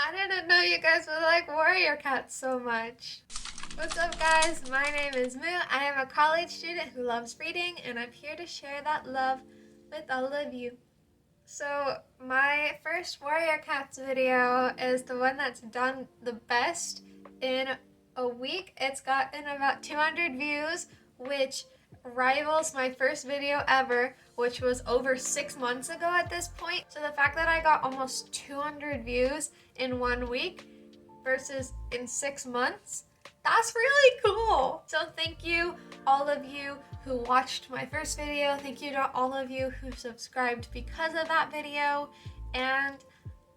I didn't know you guys would like warrior cats so much. What's up, guys? My name is Moo. I am a college student who loves reading, and I'm here to share that love with all of you. So my first warrior cats video is the one that's done the best in a week. It's gotten about 200 views, which rivals my first video ever, which was over 6 months ago at this point. So the fact that I got almost 200 views in 1 week versus in 6 months, that's really cool. So thank you, all of you who watched my first video. Thank you to all of you who subscribed because of that video. And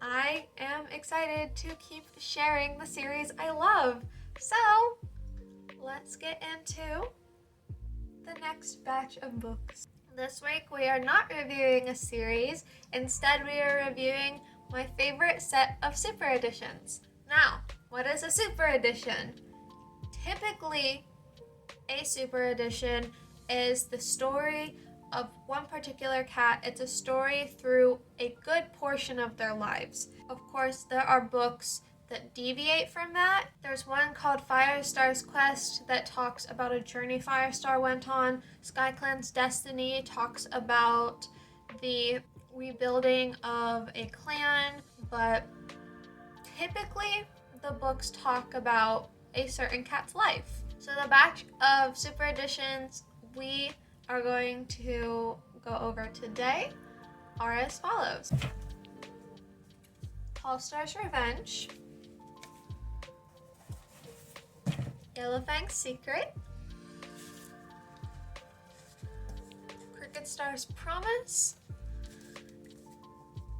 I am excited to keep sharing the series I love. So let's get into the next batch of books. This week we are not reviewing a series. Instead, we are reviewing my favorite set of super editions. Now, what is a super edition? Typically, a super edition is the story of one particular cat. It's a story through a good portion of their lives. Of course, there are books that deviate from that. There's one called Firestar's Quest that talks about a journey Firestar went on. SkyClan's Destiny talks about the rebuilding of a clan, but typically the books talk about a certain cat's life. So the batch of super editions we are going to go over today are as follows. Tallstar's Revenge, Yellowfang's Secret, Crooked Star's Promise,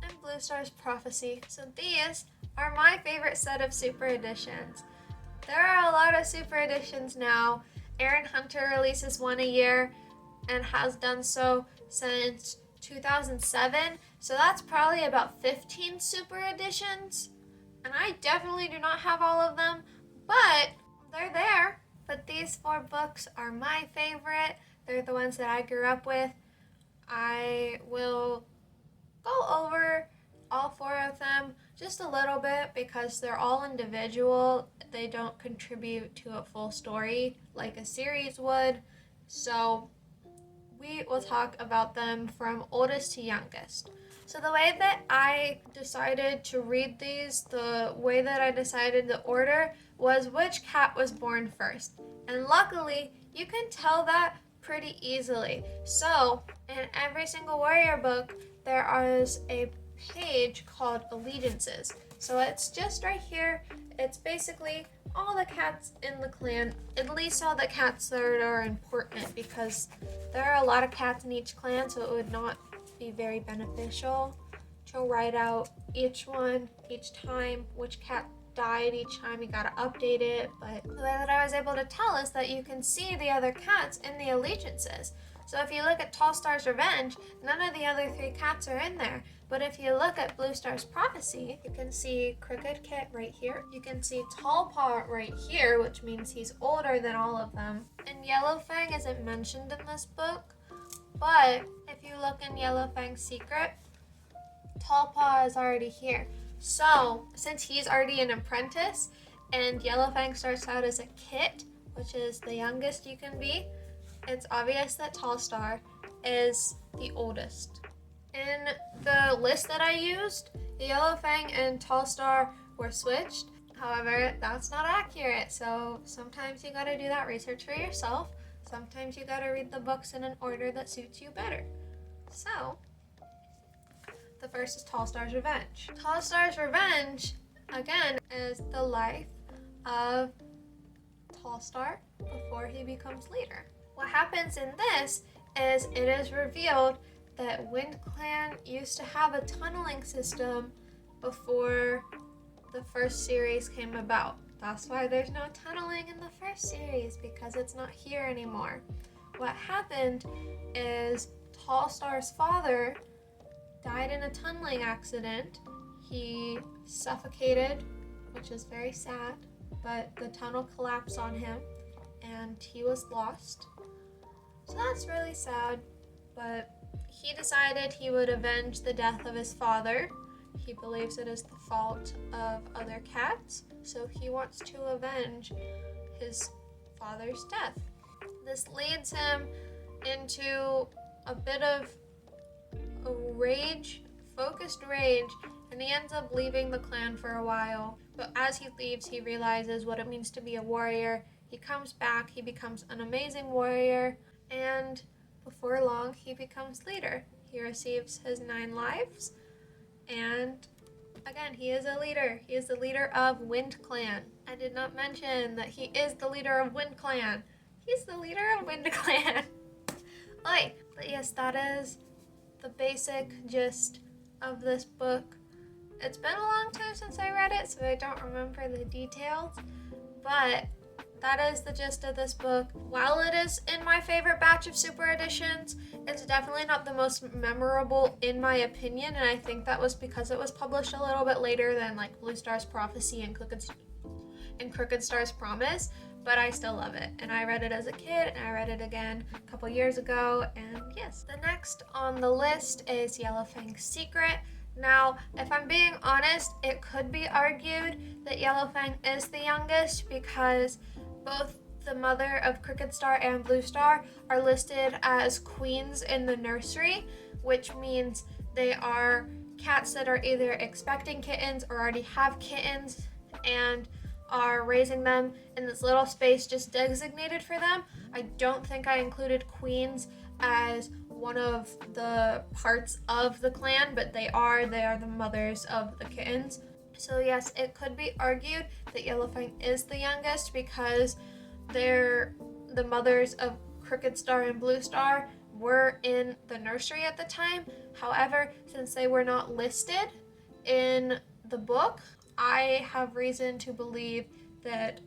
and Blue Star's Prophecy. So these are my favorite set of super editions. There are a lot of super editions now. Aaron Hunter releases one a year and has done so since 2007. So that's probably about 15 super editions. And I definitely do not have all of them, but they're there. But these 4 books are my favorite. They're the ones that I grew up with. I will go over all 4 of them just a little bit because they're all individual. They don't contribute to a full story like a series would. So we will talk about them from oldest to youngest. So the way that I decided to read these, the way that I decided the order was which cat was born first. And luckily, you can tell that pretty easily. So in every single warrior book, there is a page called Allegiances. So it's just right here. It's basically all the cats in the clan, at least all the cats that are important, because there are a lot of cats in each clan, so it would not be very beneficial to write out each one, each time, which cat died each time. You gotta update it, but the way that I was able to tell is that you can see the other cats in the allegiances. So if you look at Tallstar's Revenge, none of the other 3 cats are in there. But if you look at Blue Star's Prophecy, you can see Crooked Kit right here. You can see Tallpaw right here, which means he's older than all of them. And Yellowfang isn't mentioned in this book, but if you look in Yellowfang's Secret, Tallpaw is already here. So since he's already an apprentice and Yellowfang starts out as a kit, which is the youngest you can be, it's obvious that Tallstar is the oldest. In the list that I used, Yellowfang and Tallstar were switched. However, that's not accurate, so sometimes you gotta do that research for yourself. Sometimes you gotta read the books in an order that suits you better. So, the first is Tallstar's Revenge. Tallstar's Revenge, again, is the life of Tallstar before he becomes leader. What happens in this is it is revealed that Wind Clan used to have a tunneling system before the first series came about. That's why there's no tunneling in the first series, because it's not here anymore. What happened is Tallstar's father died in a tunneling accident. He suffocated, which is very sad, but the tunnel collapsed on him and he was lost. So that's really sad, but he decided he would avenge the death of his father He believes it is the fault of other cats, so he wants to avenge his father's death. This leads him into a bit of a rage, focused rage, and he ends up leaving the clan for a while. But as he leaves, he realizes what it means to be a warrior. He comes back, he becomes an amazing warrior, and before long, he becomes leader. He receives his 9 lives, and again, he is a leader. He is the leader of Wind Clan. I did not mention that he is the leader of Wind Clan. He's the leader of Wind Clan. Oi! But yes, that is the basic gist of this book. It's been a long time since I read it, so I don't remember the details, but that is the gist of this book. While it is in my favorite batch of super editions, it's definitely not the most memorable in my opinion, and I think that was because it was published a little bit later than like Blue Star's Prophecy and Crooked Star's Promise, but I still love it. And I read it as a kid, and I read it again a couple years ago, and yes. The next on the list is Yellowfang's Secret. Now, if I'm being honest, it could be argued that Yellowfang is the youngest because both the mother of Crooked Star and Blue Star are listed as queens in the nursery, which means they are cats that are either expecting kittens or already have kittens and are raising them in this little space just designated for them. I don't think I included queens as one of the parts of the clan, but they are the mothers of the kittens. So yes, it could be argued that Yellowfang is the youngest because they're the mothers of Crooked Star and Blue Star were in the nursery at the time. However, since they were not listed in the book, I have reason to believe that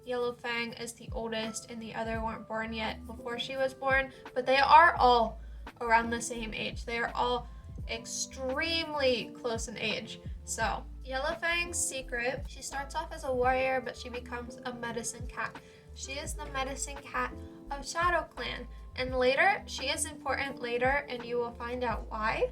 Yellowfang is the oldest and the other weren't born yet before she was born, but they are all around the same age. They are all extremely close in age. So, Yellowfang's Secret, she starts off as a warrior, but she becomes a medicine cat. She is the medicine cat of Shadow Clan, and later, she is important later, and you will find out why.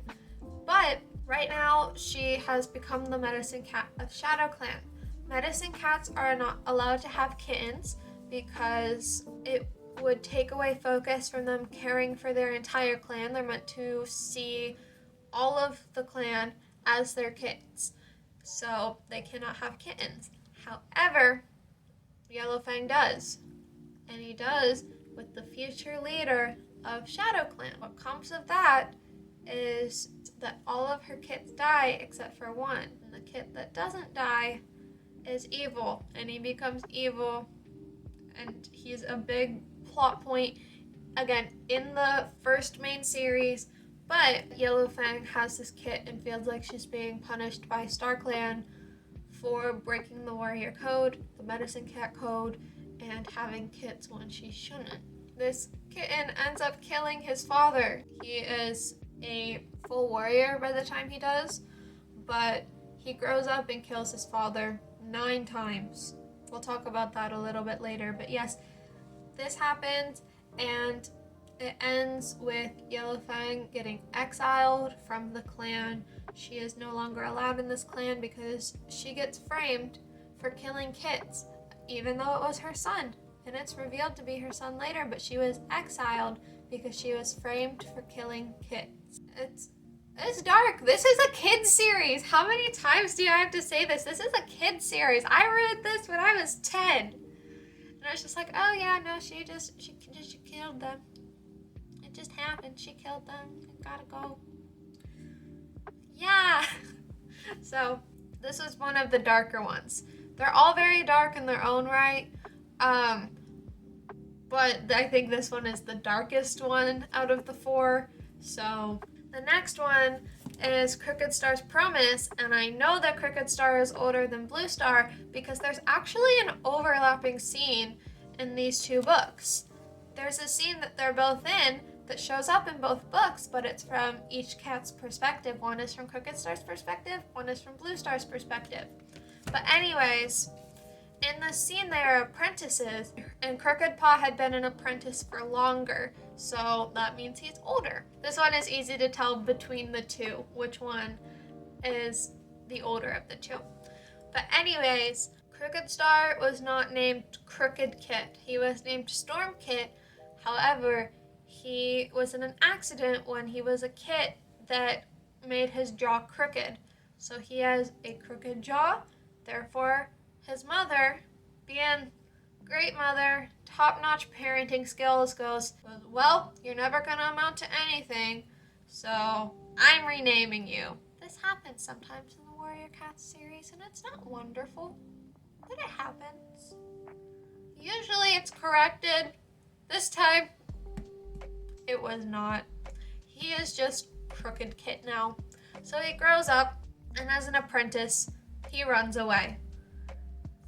But right now, she has become the medicine cat of Shadow Clan. Medicine cats are not allowed to have kittens because it would take away focus from them caring for their entire clan. They're meant to see all of the clan as their kids, so they cannot have kittens. However, Yellowfang does, and he does with the future leader of Shadow Clan. What comes of that is that all of her kits die except for one, and the kit that doesn't die is evil, and he becomes evil, and he's a big plot point again in the first main series. But Yellowfang has this kit and feels like she's being punished by StarClan for breaking the warrior code, the medicine cat code, and having kits when she shouldn't. This kitten ends up killing his father. He is a full warrior by the time he does, but he grows up and kills his father 9 times. We'll talk about that a little bit later, but yes, this happens, and it ends with Yellowfang getting exiled from the clan. She is no longer allowed in this clan because she gets framed for killing kits, even though it was her son. And it's revealed to be her son later, but she was exiled because she was framed for killing kits. It's dark. This is a kid's series. How many times do I have to say this? This is a kid's series. I read this when I was 10. And I was just like, oh yeah, no, she killed them. It just happened. She killed them. I gotta go. Yeah. So this was one of the darker ones. They're all very dark in their own right. But I think this one is the darkest one out of the 4. So the next one is Crooked Star's Promise, and I know that Crooked Star is older than Blue Star because there's actually an overlapping scene in these 2 books. There's a scene that they're both in that shows up in both books, but it's from each cat's perspective. One is from Crooked Star's perspective, one is from Blue Star's perspective. But anyways, in the scene they are apprentices, and Crooked Paw had been an apprentice for longer, so that means he's older. This one is easy to tell between the 2 which one is the older of the two. But anyways, Crooked Star was not named Crooked Kit. He was named Storm Kit. However, he was in an accident when he was a kit that made his jaw crooked. So he has a crooked jaw. Therefore, his mother, being great mother, top-notch parenting skills, goes, well, you're never going to amount to anything, so I'm renaming you. This happens sometimes in the Warrior Cats series, and it's not wonderful, but it happens. Usually it's corrected. This time, it was not. He is just Crooked Kit now. So he grows up, and as an apprentice, he runs away.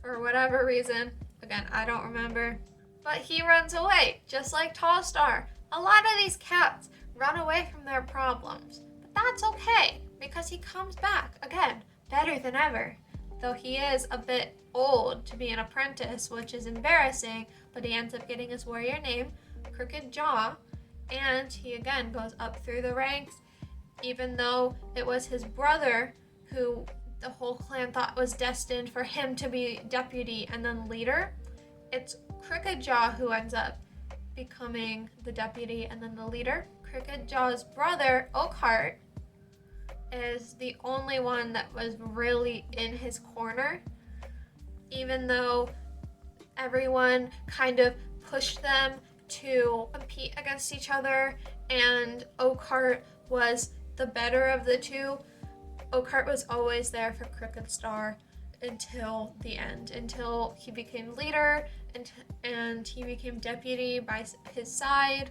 For whatever reason, again, I don't remember, but he runs away, just like Tall Star. A lot of these cats run away from their problems, but that's okay, because he comes back, again, better than ever. Though he is a bit old to be an apprentice, which is embarrassing, but he ends up getting his warrior name, Crooked Jaw, and he again goes up through the ranks, even though it was his brother who the whole clan thought was destined for him to be deputy and then leader. It's Crooked Jaw who ends up becoming the deputy and then the leader. Crooked Jaw's brother, Oakheart, is the only one that was really in his corner, even though everyone kind of pushed them to compete against each other, and Oakheart was the better of the two. Oakheart was always there for Crooked Star until the end, until he became leader and he became deputy by his side.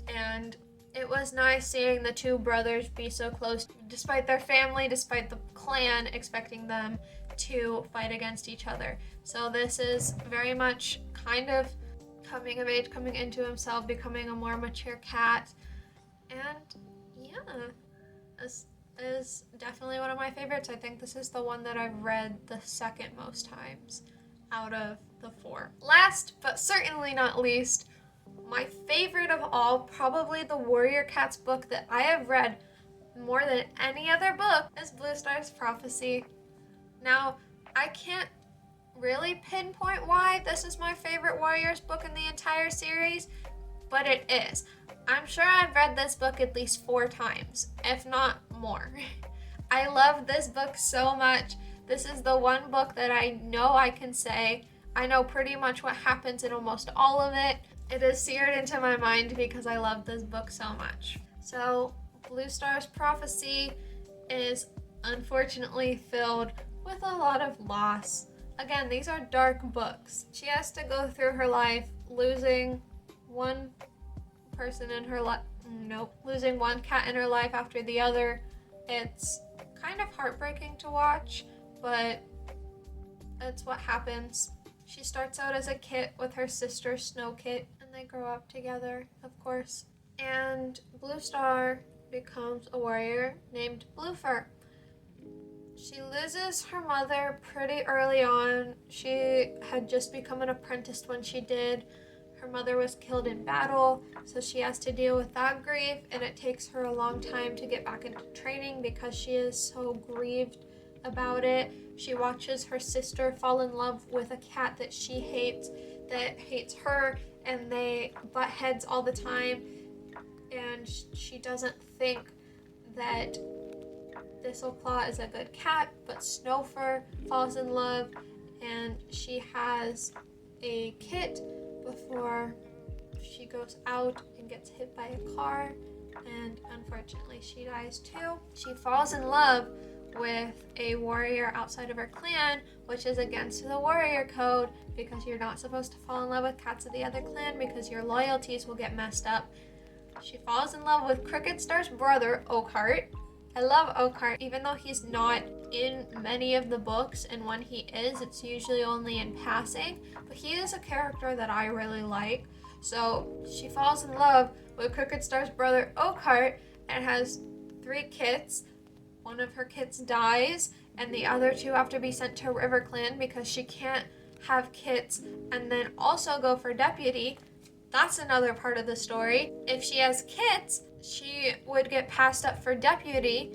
And it was nice seeing the two brothers be so close, despite their family, despite the clan expecting them to fight against each other. So this is very much kind of coming of age, coming into himself, becoming a more mature cat. And yeah, this is definitely one of my favorites. I think this is the one that I've read the second most times out of the 4. Last, but certainly not least, my favorite of all, probably the Warrior Cats book that I have read more than any other book, is Blue Star's Prophecy. Now, I can't really pinpoint why this is my favorite Warriors book in the entire series, but it is. I'm sure I've read this book at least 4 times, if not more. I love this book so much. This is the one book that I know I can say I know pretty much what happens in almost all of it. It is seared into my mind because I love this book so much. So, Blue Star's Prophecy is unfortunately filled with a lot of loss. Again, these are dark books. She has to go through her life losing one person in her life, losing one cat in her life after the other. It's kind of heartbreaking to watch, but it's what happens. She starts out as a kit with her sister Snow Kit, and they grow up together, of course. And Blue Star becomes a warrior named Bluefur. She loses her mother pretty early on. She had just become an apprentice when she did. Her mother was killed in battle, so she has to deal with that grief, and it takes her a long time to get back into training because she is so grieved about it. She watches her sister fall in love with a cat that she hates, that hates her, and they butt heads all the time, and she doesn't think that Thistleclaw is a good cat, but Snowfur falls in love, and she has a kit before she goes out and gets hit by a car, and unfortunately she dies too. She falls in love with a warrior outside of her clan, which is against the warrior code because you're not supposed to fall in love with cats of the other clan because your loyalties will get messed up. She falls in love with Crooked Star's brother, Oakheart. I love Oakheart, even though he's not in many of the books, and when he is, it's usually only in passing, but he is a character that I really like. So she falls in love with Crooked Star's brother, Oakheart, and has 3 kits. One of her kits dies, and the other 2 have to be sent to RiverClan because she can't have kits and then also go for deputy. That's another part of the story. If she has kits, she would get passed up for deputy,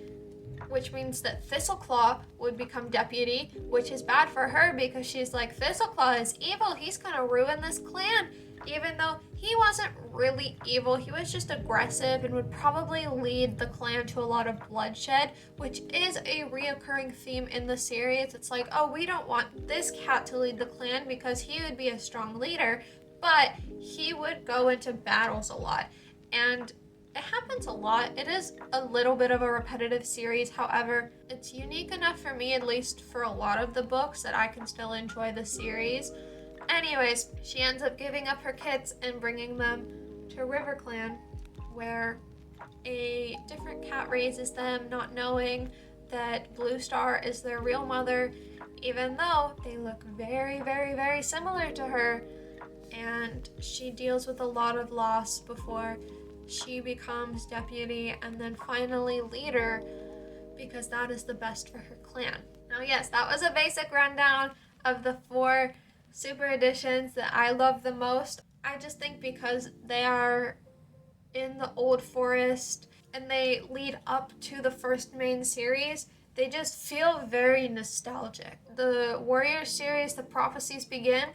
which means that Thistleclaw would become deputy, which is bad for her because she's like, Thistleclaw is evil, he's gonna ruin this clan. Even though he wasn't really evil, he was just aggressive and would probably lead the clan to a lot of bloodshed, which is a reoccurring theme in the series. It's like, oh, we don't want this cat to lead the clan because he would be a strong leader, but he would go into battles a lot. And it happens a lot. It is a little bit of a repetitive series. However, it's unique enough for me, at least for a lot of the books, that I can still enjoy the series. Anyways, she ends up giving up her kids and bringing them to RiverClan, where a different cat raises them, not knowing that Bluestar is their real mother, even though they look very, very, very similar to her. And she deals with a lot of loss before she becomes deputy and then finally leader, because that is the best for her clan. Now, yes, that was a basic rundown of the 4 super editions that I love the most. I just think because they are in the Old Forest and they lead up to the first main series, they just feel very nostalgic. The Warriors series, The Prophecies Begin,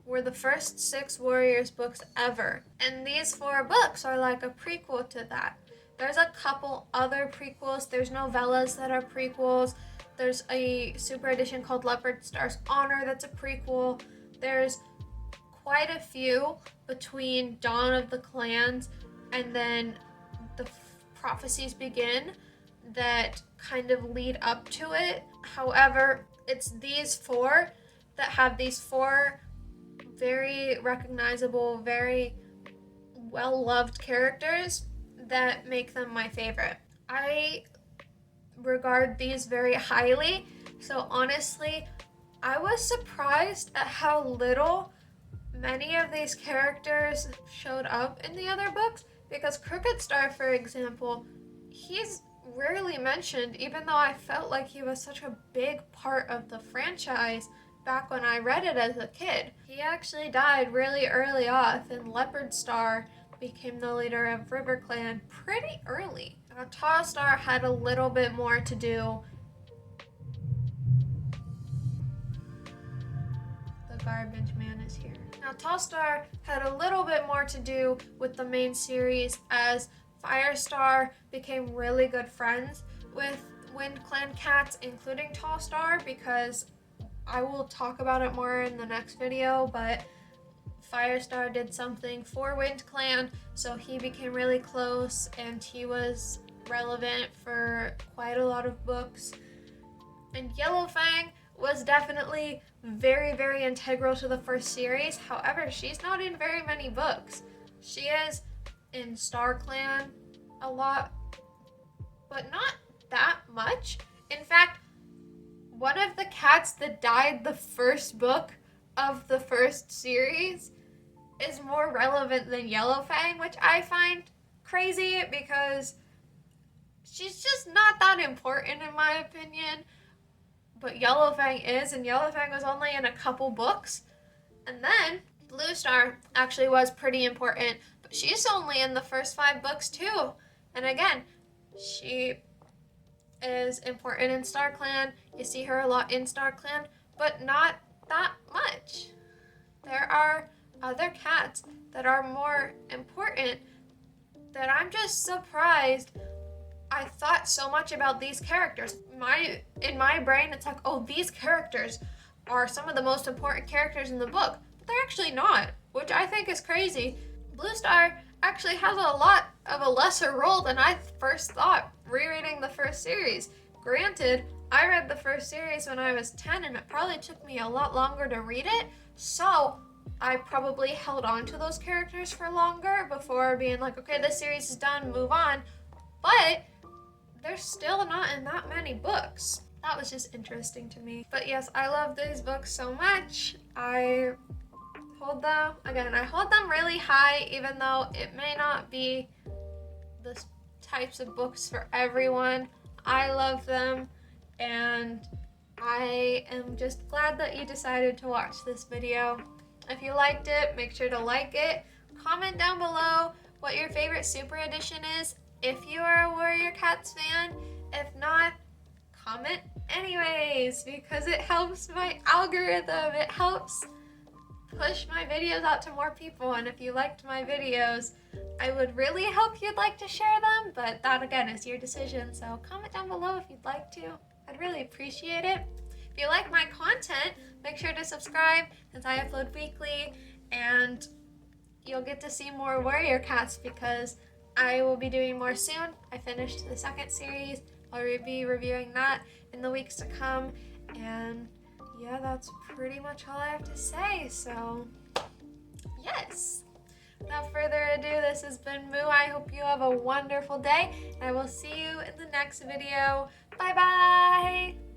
were the first 6 Warriors books ever. And these 4 books are like a prequel to that. There's a couple other prequels. There's novellas that are prequels. There's a super edition called Leopardstar's Honor that's a prequel. There's quite a few between Dawn of the Clans and then The Prophecies Begin that kind of lead up to it. However, it's these 4 that have these 4 very recognizable, very well-loved characters that make them my favorite. I regard these very highly, so honestly, I was surprised at how little many of these characters showed up in the other books, because Crooked Star, for example, he's rarely mentioned, even though I felt like he was such a big part of the franchise back when I read it as a kid. He actually died really early off, and Leopardstar became the leader of RiverClan pretty early. Now, Tallstar had a little bit more to do. The garbage man is here. Now, Tallstar had a little bit more to do with the main series, as Firestar became really good friends with Wind Clan cats, including Tallstar, because I will talk about it more in the next video, but Firestar did something for Wind Clan, so he became really close and he was relevant for quite a lot of books. And Yellowfang was definitely very, very integral to the first series. However, she's not in very many books. She is in StarClan a lot, but not that much. In fact, one of the cats that died the first book of the first series is more relevant than Yellowfang, which I find crazy because she's just not that important in my opinion. But Yellowfang is, and Yellowfang was only in a couple books. And then Bluestar actually was pretty important, but she's only in the first 5 books too. And again, she is important in StarClan. You see her a lot in StarClan, but not that much. There are other cats that are more important that I'm just surprised. I thought so much about these characters. In my brain, it's like, oh, these characters are some of the most important characters in the book, but they're actually not, which I think is crazy. Bluestar actually has a lot of a lesser role than I first thought rereading the first series. Granted, I read the first series when I was 10 and it probably took me a lot longer to read it, so I probably held on to those characters for longer before being like, okay, this series is done, move on. But they're still not in that many books. That was just interesting to me. But yes, I love these books so much. I hold them really high, even though it may not be the types of books for everyone. I love them, and I am just glad that you decided to watch this video. If you liked it, make sure to like it. Comment down below what your favorite Super Edition is, if you are a Warrior Cats fan. If not, ways because it helps my algorithm. It helps push my videos out to more people, and if you liked my videos, I would really hope you'd like to share them, but that again is your decision, so comment down below if you'd like to. I'd really appreciate it. If you like my content, make sure to subscribe since I upload weekly, and you'll get to see more Warrior Cats because I will be doing more soon. I finished the second series. I'll be reviewing that in the weeks to come, and yeah, that's pretty much all I have to say, so yes. Without further ado, this has been Moo. I hope you have a wonderful day, and I will see you in the next video. Bye bye!